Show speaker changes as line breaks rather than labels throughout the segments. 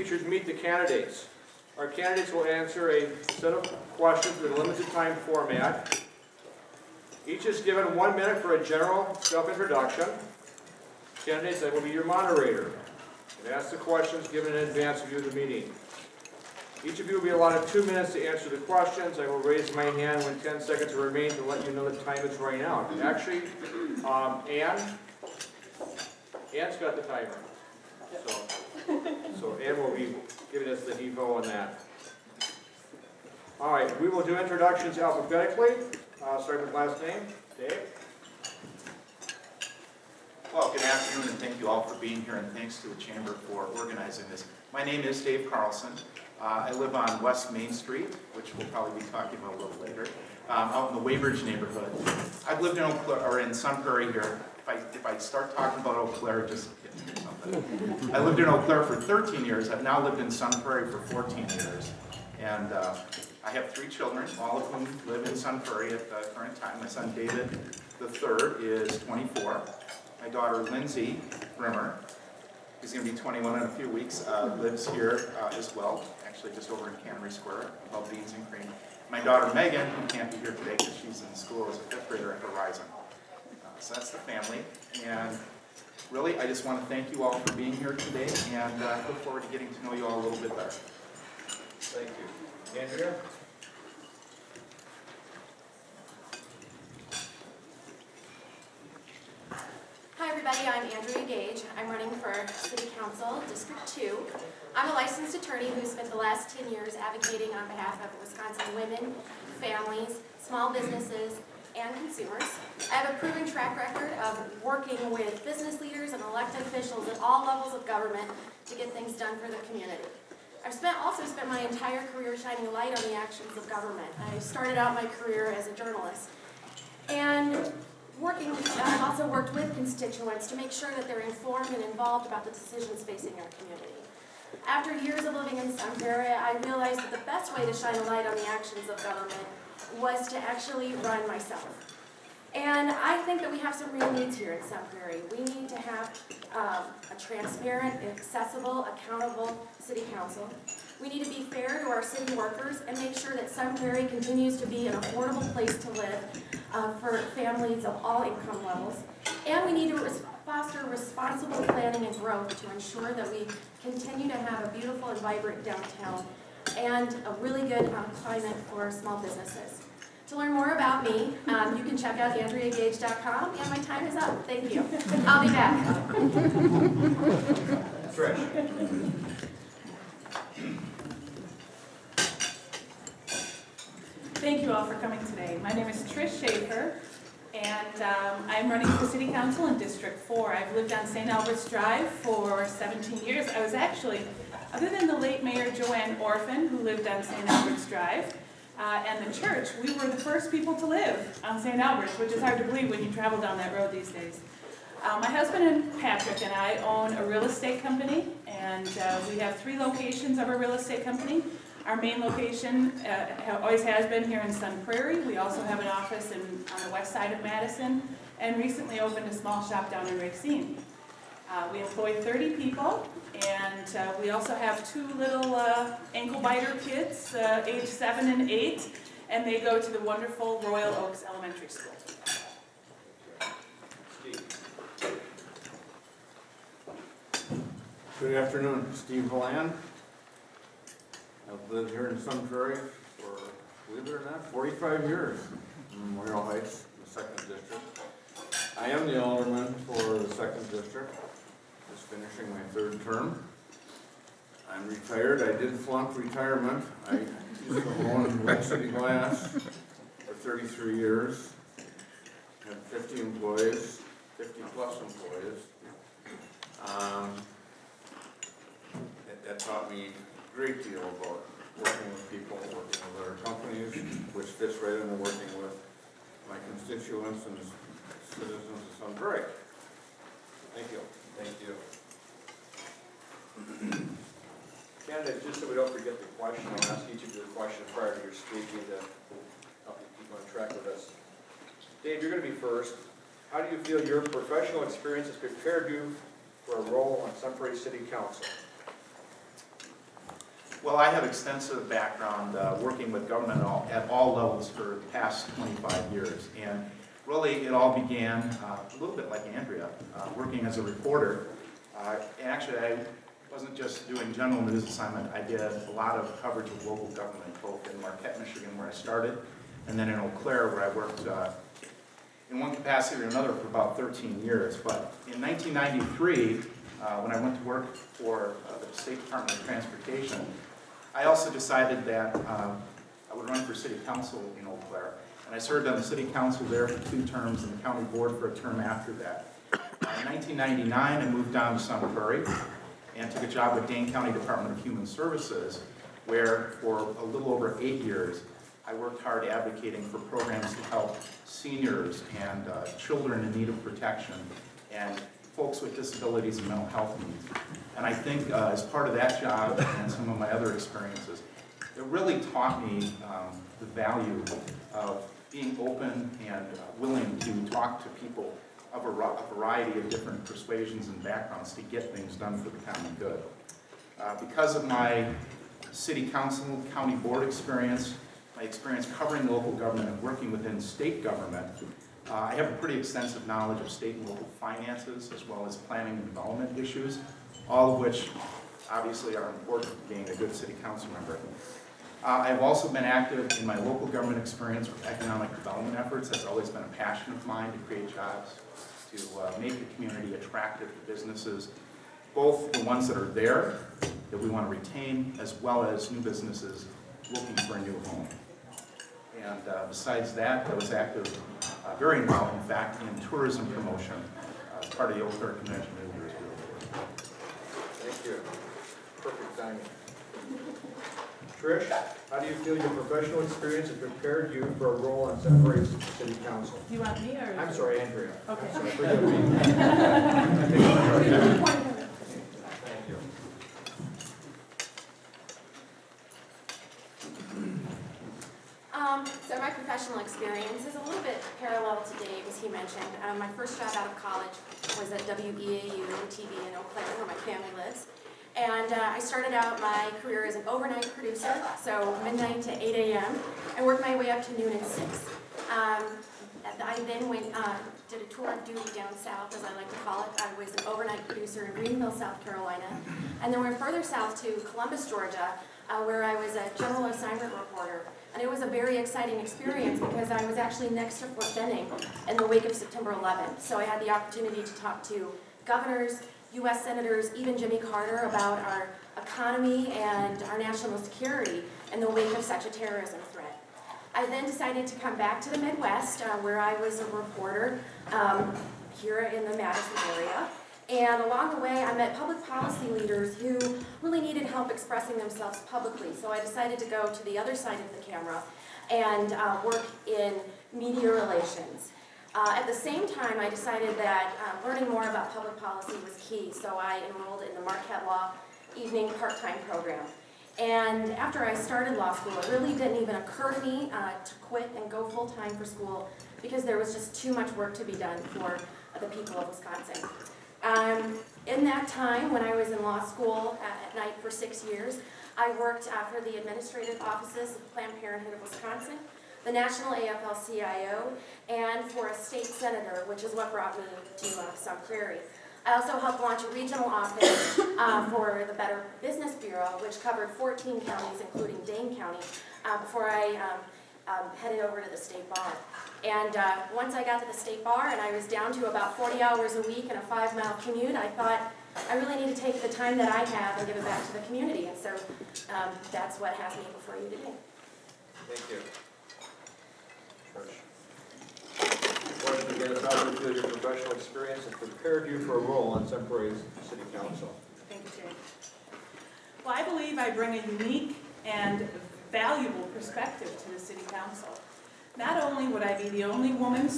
procedures meet the candidates. Our candidates will answer a set of questions in a limited time format. Each is given 1 minute for a general self-introduction. Candidates, I will be your moderator and ask the questions given in advance of you of the meeting. Each of you will be allotted 2 minutes to answer the questions. I will raise my hand when 10 seconds remain to let you know that time is running out. Actually, Ann's got the timer. So Ann will be giving us the devo on that. All right, we will do introductions alphabetically. Starting with last name. Dave?
Well, good afternoon, and thank you all for being here, and thanks to the Chamber for organizing this. My name is Dave Carlson. I live on West Main Street, which we'll probably be talking about a little later, out in the Weybridge neighborhood. I've lived in in Sun Prairie here. If I start talking about Eau Claire, just get me something. I lived in Eau Claire for 13 years. I've now lived in Sun Prairie for 14 years. And I have 3 children, all of whom live in Sun Prairie at the current time. My son David III is 24. My daughter Lindsay Brimmer, who's going to be 21 in a few weeks, lives here as well, actually just over in Cannery Square, above Beans and Cream. My daughter Megan, who can't be here today because she's in school as a 5th grader at Horizon. So that's the family. And really, I just want to thank you all for being here today, and look forward to getting to know you all a little bit better.
Thank you. Andrea?
Hi everybody, I'm Andrea Gage. I'm running for City Council, District 2. I'm a licensed attorney who spent the last 10 years advocating on behalf of Wisconsin women, families, small businesses, and consumers. I have a proven track record of working with business leaders and elected officials at all levels of government to get things done for the community. I've also spent my entire career shining a light on the actions of government. I started out my career as a journalist. And I've also worked with constituents to make sure that they're informed and involved about the decisions facing our community. After years of living in Sun Prairie, I realized that the best way to shine a light on the actions of government was to actually run myself. And I think that we have some real needs here in Sun Prairie. We need to have a transparent, accessible, accountable city council. We need to be fair to our city workers and make sure that Sun Prairie continues to be an affordable place to live for families of all income levels. And we need to foster responsible planning and growth to ensure that we continue to have a beautiful and vibrant downtown and a really good climate for small businesses. To learn more about me, you can check out AndreaGage.com, and my time is up. Thank you. I'll be back.
Trish?
Thank you all for coming today. My name is Trish Schaefer, and I'm running for City Council in District 4. I've lived on St. Albert's Drive for 17 years. I was actually, other than the late Mayor Joanne Orphan, who lived on St. Albert's Drive, and the church, we were the first people to live on St. Albert's, which is hard to believe when you travel down that road these days. My husband and Patrick and I own a real estate company, and we have 3 locations of our real estate company. Our main location always has been here in Sun Prairie. We also have an office on the west side of Madison, and recently opened a small shop down in Racine. We employ 30 people, and we also have 2 little ankle biter kids, age 7 and 8, and they go to the wonderful Royal Oaks Elementary School.
Steve. Good afternoon, Steve Villand. I've lived here in Sun Prairie for, believe it or not, 45 years in Memorial Heights, the 2nd District. I am the alderman for the 2nd District, just finishing my 3rd term. I'm retired. I did flunk retirement. I used to own Lake City Glass for 33 years. Had 50 employees, 50 plus employees. That taught me a great deal about working with people, working with other companies, which fits right into working with my constituents and citizens of Sun Prairie. Thank you. Thank you. Candidates, just so we don't forget the question, I'll ask each of you a question prior to your speaking to help you keep on track with us. Dave, you're going to be first. How do you feel your professional experience has prepared you for a role on Sun Prairie City Council?
Well, I have extensive background working with government at all levels for the past 25 years. And really, it all began a little bit like Andrea, working as a reporter. And actually, I wasn't just doing general news assignment. I did a lot of coverage of local government, both in Marquette, Michigan, where I started, and then in Eau Claire, where I worked in one capacity or another for about 13 years. But in 1993, when I went to work for the State Department of Transportation, I also decided that I would run for city council in Eau Claire. And I served on the city council there for 2 terms and the county board for a term after that. In 1999, I moved down to Sun Prairie and took a job with Dane County Department of Human Services, where for a little over 8 years, I worked hard advocating for programs to help seniors and children in need of protection and folks with disabilities and mental health needs. And I think as part of that job and some of my other experiences, it really taught me the value of being open and willing to talk to people of a variety of different persuasions and backgrounds to get things done for the common good. Because of my city council, county board experience, my experience covering local government and working within state government, I have a pretty extensive knowledge of state and local finances as well as planning and development issues, all of which obviously are important to being a good city council member. I've also been active in my local government experience with economic development efforts. That's always been a passion of mine to create jobs, to make the community attractive to businesses, both the ones that are there that we want to retain, as well as new businesses looking for a new home. And besides that, I was active, very involved, in fact, in tourism promotion as part of the Eau Claire Convention and Visitors Bureau.
Thank you. Perfect timing. Trish, how do you feel your professional experience has prepared you for a role on Sun Prairie City Council?
Do you want me or?
I'm sorry, Andrea.
Okay.
I'm sorry, forgive me. Thank you.
So my professional experience is a little bit parallel to Dave, as he mentioned. My first job out of college was at WEAU TV in Eau Claire, where my family lives. And I started out my career as an overnight producer, so midnight to 8 a.m., and worked my way up to noon and 6. I then did a tour of duty down south, as I like to call it. I was an overnight producer in Greenville, South Carolina, and then went further south to Columbus, Georgia, where I was a general assignment reporter. And it was a very exciting experience because I was actually next to Fort Benning in the wake of September 11th. So I had the opportunity to talk to governors, U.S. senators, even Jimmy Carter, about our economy and our national security in the wake of such a terrorism threat. I then decided to come back to the Midwest, where I was a reporter here in the Madison area. And along the way, I met public policy leaders who really needed help expressing themselves publicly. So I decided to go to the other side of the camera and work in media relations. At the same time, I decided that learning more about public policy was key, so I enrolled in the Marquette Law evening part-time program. And after I started law school, it really didn't even occur to me to quit and go full-time for school because there was just too much work to be done for the people of Wisconsin. In that time, when I was in law school at night for 6 years, I worked for the administrative offices of Planned Parenthood of Wisconsin, the National AFL-CIO, and for a state senator, which is what brought me to Sun Prairie. I also helped launch a regional office for the Better Business Bureau, which covered 14 counties, including Dane County, before I headed over to the state bar. And once I got to the state bar and I was down to about 40 hours a week and a 5-mile commute, I thought I really need to take the time that I have and give it back to the community. And so that's what has me before you today.
Thank you. Question again, how do you feel your professional experience has prepared you for a role on Sun Prairie City Council?
Thank you, Jay. Well, I believe I bring a unique and valuable perspective to the City Council. Not only would I be the only woman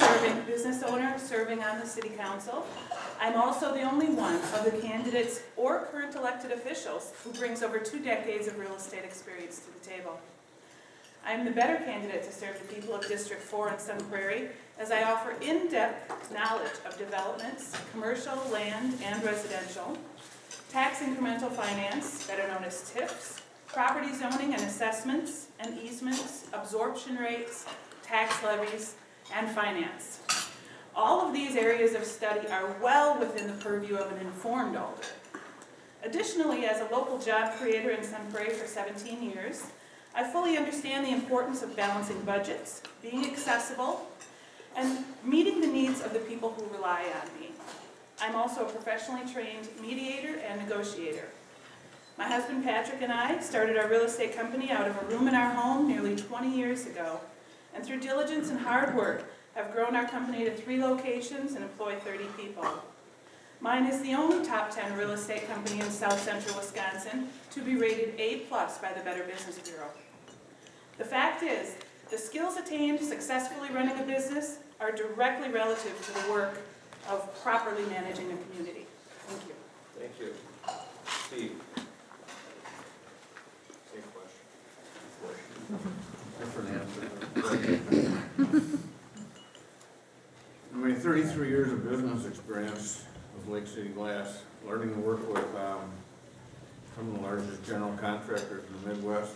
business owner serving on the City Council, I'm also the only one of the candidates or current elected officials who brings over 2 decades of real estate experience to the table. I'm the better candidate to serve the people of District 4 in Sun Prairie, as I offer in-depth knowledge of developments, commercial, land, and residential, tax incremental finance, better known as TIFs, property zoning and assessments and easements, absorption rates, tax levies, and finance. All of these areas of study are well within the purview of an informed alder. Additionally, as a local job creator in Sun Prairie for 17 years, I fully understand the importance of balancing budgets, being accessible, and meeting the needs of the people who rely on me. I'm also a professionally trained mediator and negotiator. My husband Patrick and I started our real estate company out of a room in our home nearly 20 years ago, and through diligence and hard work, have grown our company to 3 locations and employ 30 people. Mine is the only top 10 real estate company in South Central Wisconsin to be rated A+ by the Better Business Bureau. The fact is, the skills attained successfully running a business are directly relative to the work of properly managing a community. Thank you.
Thank you. Steve? Same question. Different answer. My 33 years of business experience with Lake City Glass, learning to work with some of the largest general contractors in the Midwest,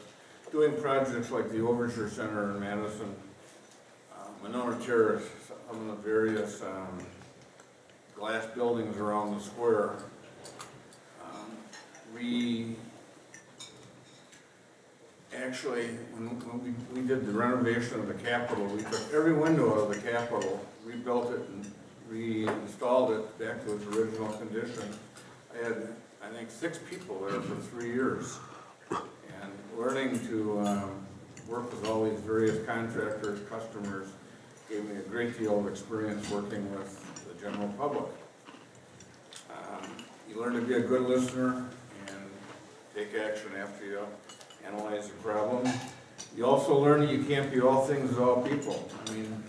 doing projects like the Overture Center in Madison, Moderator Terry, some of the various glass buildings around the square. We actually, when we did the renovation of the Capitol, we took every window out of the Capitol, rebuilt it, and reinstalled it back to its original condition. I had, I think, 6 people there for 3 years. And learning to work with all these various contractors, customers, gave me a great deal of experience working with the general public. You learn to be a good listener and take action after you analyze the problem. You also learn that you can't be all things to all people. I mean,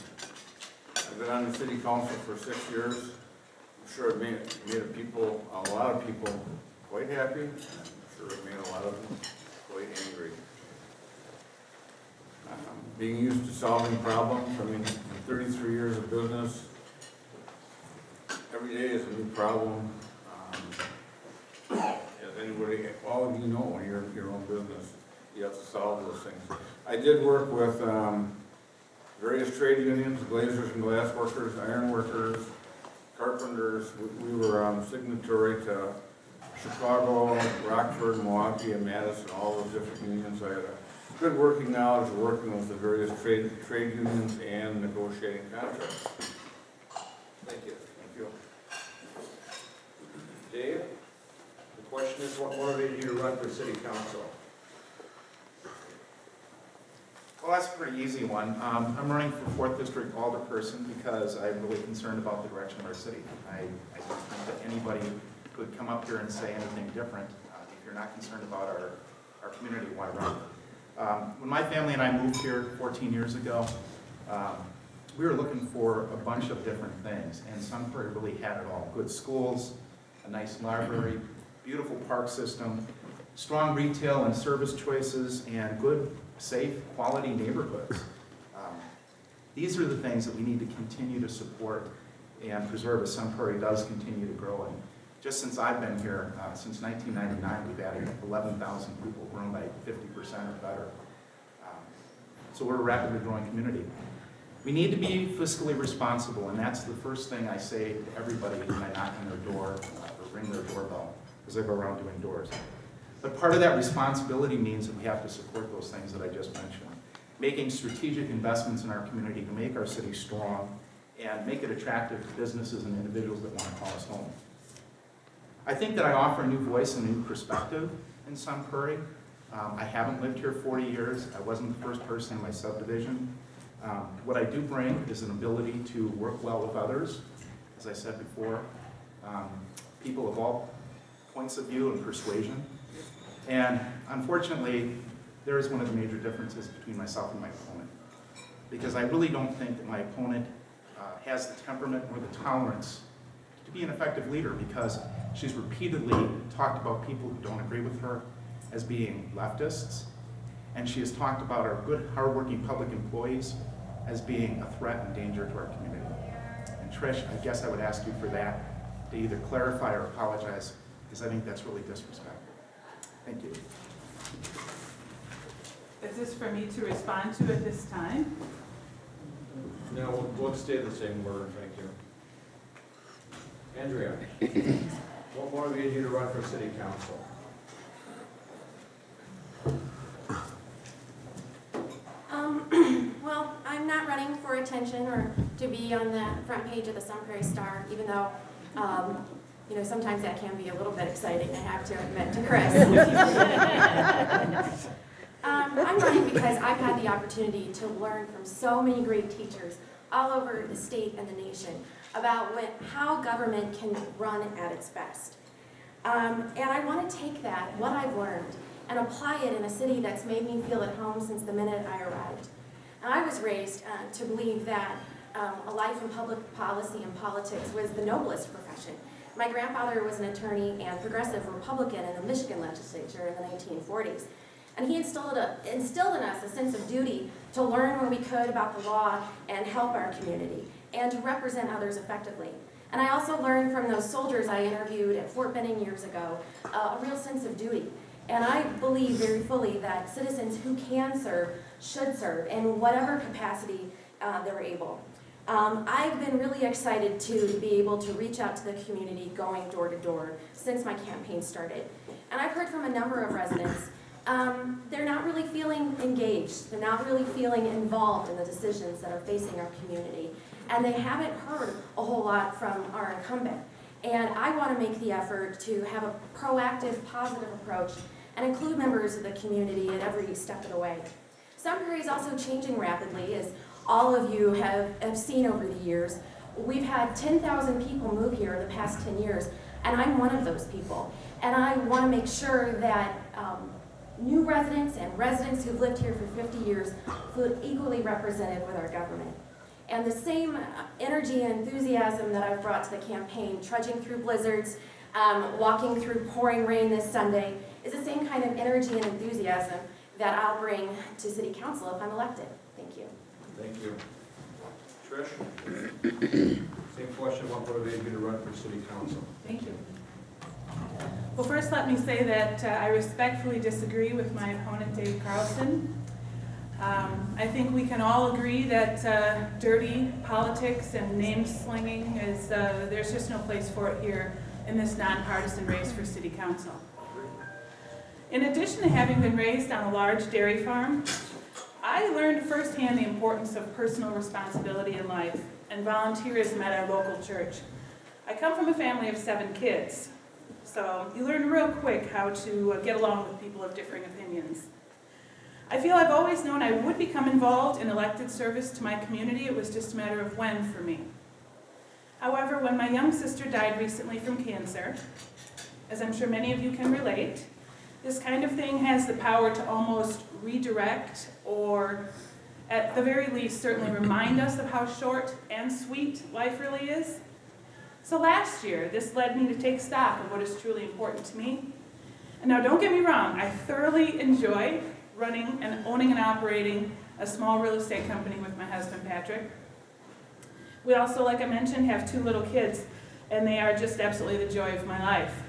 I've been on the city council for 6 years. I'm sure it made a lot of people quite happy. I'm sure it made a lot of them quite angry. Being used to solving problems, I mean, in 33 years of business, every day is a new problem. As anybody, all of you know, when you're in your own business, you have to solve those things. I did work with various trade unions, glazers and glass workers, iron workers, carpenters. We were signatory to Chicago, Rockford, Milwaukee, and Madison, all those different unions. I had a good working knowledge of working with the various trade unions and negotiating contracts. Thank you. Thank you.
Dave, the question is, what motivated you to run for city council?
Well, that's a pretty easy one. I'm running for 4th District Alderperson because I'm really concerned about the direction of our city. I don't think that anybody could come up here and say anything different. If you're not concerned about our community, why run? When my family and I moved here 14 years ago, we were looking for a bunch of different things, and Sun Prairie really had it all. Good schools, a nice library, beautiful park system, strong retail and service choices, and good, safe, quality neighborhoods. These are the things that we need to continue to support and preserve as Sun Prairie does continue to grow. And just since I've been here, since 1999, we've added 11,000 people, grown by 50% or better. So we're a rapidly growing community. We need to be fiscally responsible, and that's the first thing I say to everybody when I knock on their door or ring their doorbell, because I go around doing doors. But part of that responsibility means that we have to support those things that I just mentioned. Making strategic investments in our community to make our city strong and make it attractive to businesses and individuals that want to call us home. I think that I offer a new voice and a new perspective in Sun Prairie. I haven't lived here 40 years. I wasn't the first person in my subdivision. What I do bring is an ability to work well with others, as I said before, people of all points of view and persuasion. And unfortunately, there is one of the major differences between myself and my opponent. Because I really don't think that my opponent has the temperament or the tolerance to be an effective leader, because she's repeatedly talked about people who don't agree with her as being leftists, and she has talked about our good, hardworking public employees as being a threat and danger to our community. And Trish, I guess I would ask you for that, to either clarify or apologize, because I think that's really disrespectful. Thank you.
this for me to respond to at this time.
No, we'll stay the same word, thank you. Andrea, what motivated you to run for city council?
Well, I'm not running for attention or to be on the front page of the Sun Prairie Star, even though, sometimes that can be a little bit exciting, I have to admit to Chris. I'm running because I've had the opportunity to learn from so many great teachers all over the state and the nation about how government can run at its best. And I want to take that, what I've learned, and apply it in a city that's made me feel at home since the minute I arrived. And I was raised to believe that a life in public policy and politics was the noblest profession. My grandfather was an attorney and progressive Republican in the Michigan legislature in the 1940s. And he instilled in us a sense of duty to learn when we could about the law and help our community, and to represent others effectively. And I also learned from those soldiers I interviewed at Fort Benning years ago, a real sense of duty. And I believe very fully that citizens who can serve should serve in whatever capacity they're able. I've been really excited to be able to reach out to the community going door to door since my campaign started. And I've heard from a number of residents, they're not really feeling engaged, they're not really feeling involved in the decisions that are facing our community. And they haven't heard a whole lot from our incumbent. And I want to make the effort to have a proactive, positive approach and include members of the community at every step of the way. Sun Prairie is also changing rapidly, as all of you have seen over the years. We've had 10,000 people move here in the past 10 years, and I'm one of those people. And I want to make sure that new residents and residents who've lived here for 50 years feel equally represented with our government. And the same energy and enthusiasm that I've brought to the campaign, trudging through blizzards, walking through pouring rain this Sunday, is the same kind of energy and enthusiasm that I'll bring to City Council if I'm elected. Thank you.
Thank you. Trish? Same question, what motivated you to run for city council?
Thank you. Well, first let me say that I respectfully disagree with my opponent, Dave Carlson. I think we can all agree that dirty politics and name slinging is, there's just no place for it here in this nonpartisan race for city council. In addition to having been raised on a large dairy farm, I learned firsthand the importance of personal responsibility in life and volunteerism at our local church. I come from a family of 7 kids, so you learn real quick how to get along with people of differing opinions. I feel I've always known I would become involved in elected service to my community. It was just a matter of when for me. However, when my young sister died recently from cancer, as I'm sure many of you can relate, this kind of thing has the power to almost redirect, or at the very least certainly remind us of how short and sweet life really is. So last year, this led me to take stock of what is truly important to me. And now don't get me wrong, I thoroughly enjoy running and owning and operating a small real estate company with my husband, Patrick. We also, like I mentioned, have 2 little kids, and they are just absolutely the joy of my life.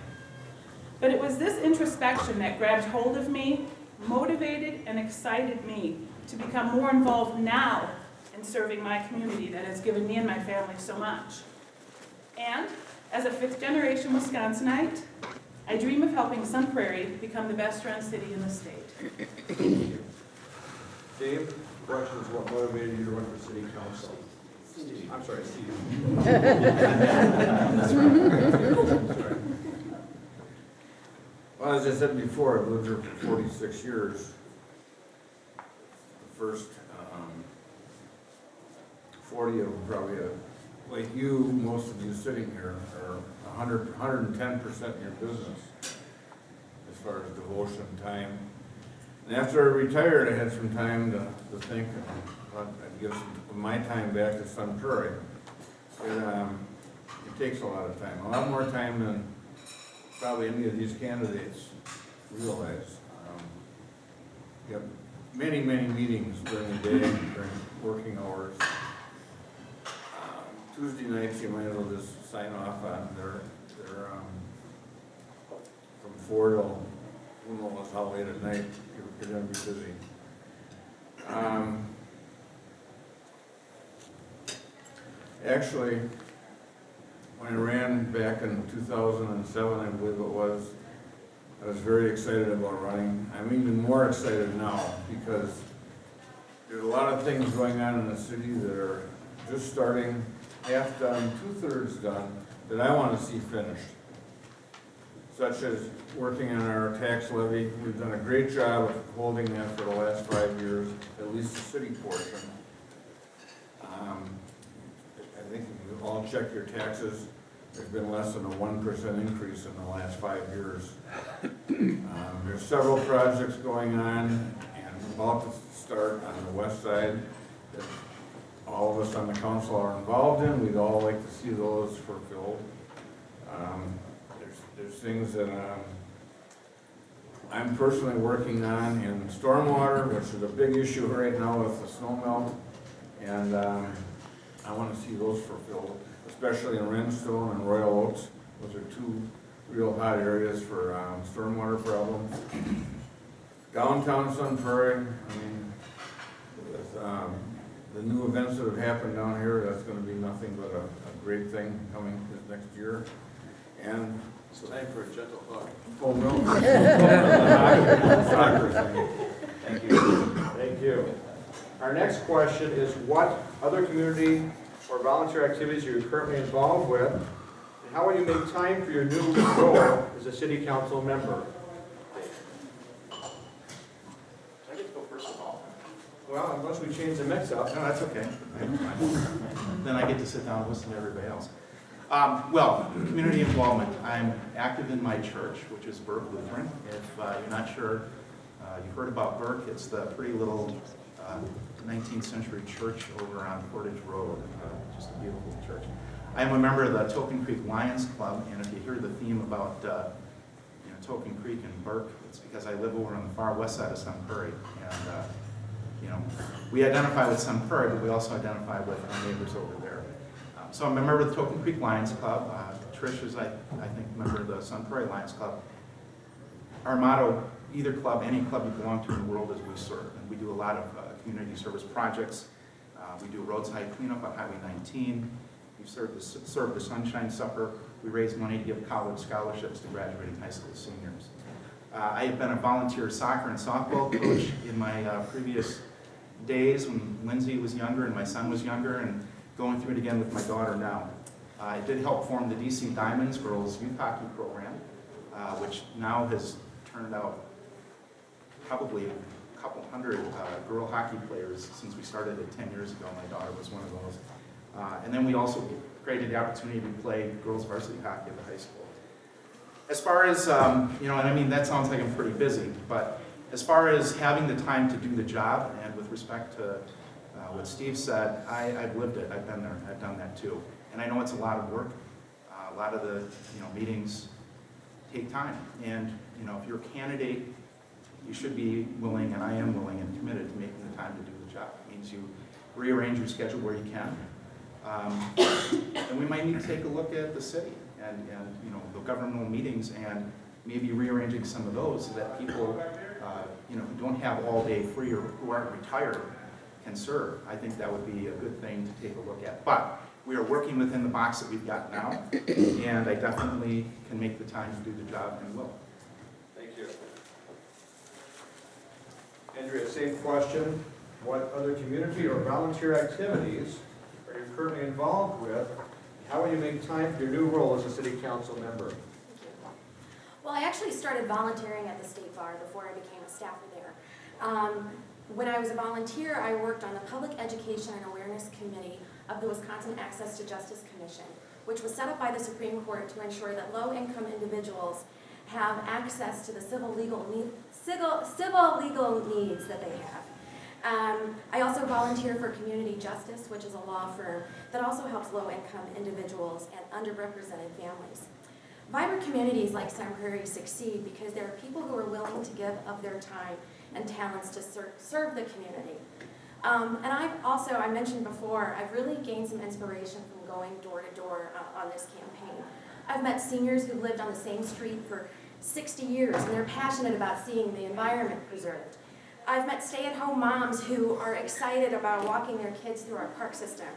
But it was this introspection that grabbed hold of me, motivated and excited me to become more involved now in serving my community that has given me and my family so much. And as a 5th-generation Wisconsinite, I dream of helping Sun Prairie become the best-run city in the state.
Thank you. Dave, the question is what motivated you to run for city council? Steve. I'm sorry, Steve. That's right. Sorry.
Well, as I said before, I've lived here for 46 years. The first 40 of them probably, like you, most of you sitting here, are 110% in your business as far as devotion, time. And after I retired, I had some time to think, and thought I'd give some of my time back to Sun Prairie. It takes a lot of time, a lot more time than probably any of these candidates realize. You have many, many meetings during the day, during working hours. Tuesday nights, you might as well just sign off on their from 4 till who knows how late at night, you're gonna be busy. Actually, when I ran back in 2007, I believe it was, I was very excited about running. I'm even more excited now because there's a lot of things going on in the city that are just starting, half done, 2/3 done, that I want to see finished. Such as working on our tax levy. We've done a great job of holding that for the last 5 years, at least the city portion. I think if you all check your taxes, there's been less than a 1% increase in the last 5 years. There's several projects going on and about to start on the west side that all of us on the council are involved in. We'd all like to see those fulfilled. There's things that I'm personally working on in stormwater, which is a big issue right now with the snow melt. And I want to see those fulfilled, especially in Renstone and Royal Oaks. Those are two real hot areas for stormwater problems. Downtown Sun Prairie, I mean, with the new events that have happened down here, that's going to be nothing but a great thing coming this next year. And
It's time for a gentle hug.
oh no. Soccer thing.
Thank you. Thank you. Our next question is, what other community or volunteer activities are you currently involved with? And how will you make time for your new role as a city council member?
I get to go first of all.
Well, unless we change the mix up.
No, that's okay. Then I get to sit down and listen to everybody else. Well, community involvement. I'm active in my church, which is Burke Lutheran. If you're not sure, you've heard about Burke. It's the pretty little 19th century church over on Portage Road. Just a beautiful church. I am a member of the Token Creek Lions Club, and if you hear the theme about Token Creek and Burke, it's because I live over on the far west side of Sun Prairie. And we identify with Sun Prairie, but we also identify with our neighbors over there. So I'm a member of the Token Creek Lions Club. Trish is, I think, a member of the Sun Prairie Lions Club. Our motto, either club, any club you belong to in the world, is we serve. And we do a lot of community service projects. We do roadside cleanup on Highway 19. We've served the Sunshine Supper. We raise money to give college scholarships to graduating high school seniors. I have been a volunteer soccer and softball coach in my previous days when Lindsay was younger and my son was younger, and going through it again with my daughter now. I did help form the DC Diamonds Girls Youth Hockey Program, which now has turned out probably a couple hundred girl hockey players since we started it 10 years ago. My daughter was one of those. And then we also created the opportunity to play girls varsity hockey at the high school. As far as, and I mean, that sounds like I'm pretty busy, but as far as having the time to do the job, and with respect to what Steve said, I've lived it. I've been there. I've done that too. And I know it's a lot of work. A lot of the meetings take time. And if you're a candidate, you should be willing, and I am willing and committed to making the time to do the job. It means you rearrange your schedule where you can. And we might need to take a look at the city and the governmental meetings and maybe rearranging some of those so that people who don't have all day free or who aren't retired can serve. I think that would be a good thing to take a look at. But we are working within the box that we've got now, and I definitely can make the time to do the job and will.
Thank you. Andrea, same question. What other community or volunteer activities are you currently involved with? How will you make time for your new role as a city council member?
Thank you. Well, I actually started volunteering at the State Bar before I became a staffer there. When I was a volunteer, I worked on the Public Education and Awareness Committee of the Wisconsin Access to Justice Commission, which was set up by the Supreme Court to ensure that low-income individuals have access to the civil legal needs that they have. I also volunteer for Community Justice, which is a law firm that also helps low-income individuals and underrepresented families. Vibrant communities like Sun Prairie succeed because there are people who are willing to give of their time and talents to serve the community. And I mentioned before, I've really gained some inspiration from going door to door on this campaign. I've met seniors who've lived on the same street for 60 years, and they're passionate about seeing the environment preserved. I've met stay-at-home moms who are excited about walking their kids through our park system.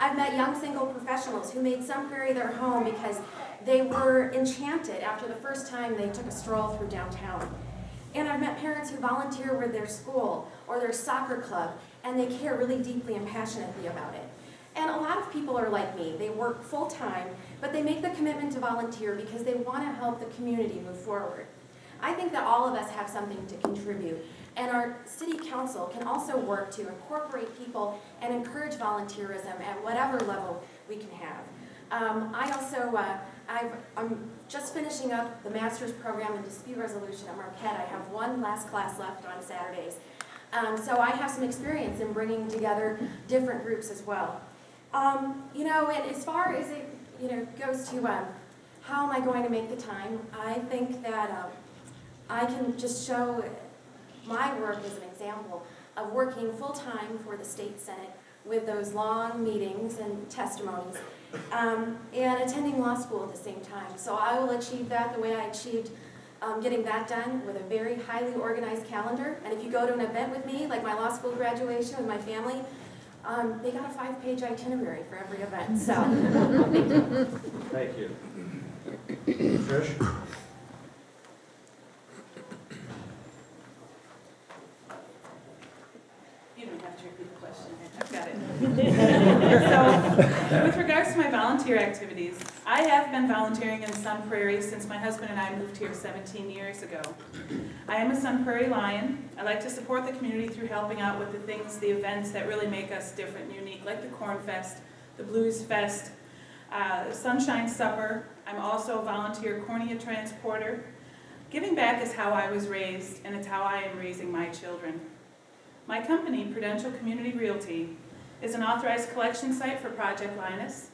I've met young single professionals who made Sun Prairie their home because they were enchanted after the first time they took a stroll through downtown. And I've met parents who volunteer with their school or their soccer club, and they care really deeply and passionately about it. And a lot of people are like me. They work full-time, but they make the commitment to volunteer because they want to help the community move forward. I think that all of us have something to contribute, and our city council can also work to incorporate people and encourage volunteerism at whatever level we can have. I'm just finishing up the master's program in dispute resolution at Marquette. I have one last class left on Saturdays. So I have some experience in bringing together different groups as well. And as far as it goes to how am I going to make the time, I think that I can just show my work as an example of working full-time for the state senate with those long meetings and testimonies, and attending law school at the same time. So I will achieve that the way I achieved getting that done, with a very highly organized calendar. And if you go to an event with me, like my law school graduation with my family, they got a 5-page itinerary for every event. So
Thank you. Trish?
You don't have to repeat the question. I've got it. So, with regards to my volunteer activities, I have been volunteering in Sun Prairie since my husband and I moved here 17 years ago. I am a Sun Prairie Lion. I like to support the community through helping out with the events that really make us different and unique, like the Corn Fest, the Blues Fest, Sunshine Supper. I'm also a volunteer cornea transporter. Giving back is how I was raised, and it's how I am raising my children. My company, Prudential Community Realty, is an authorized collection site for Project Linus.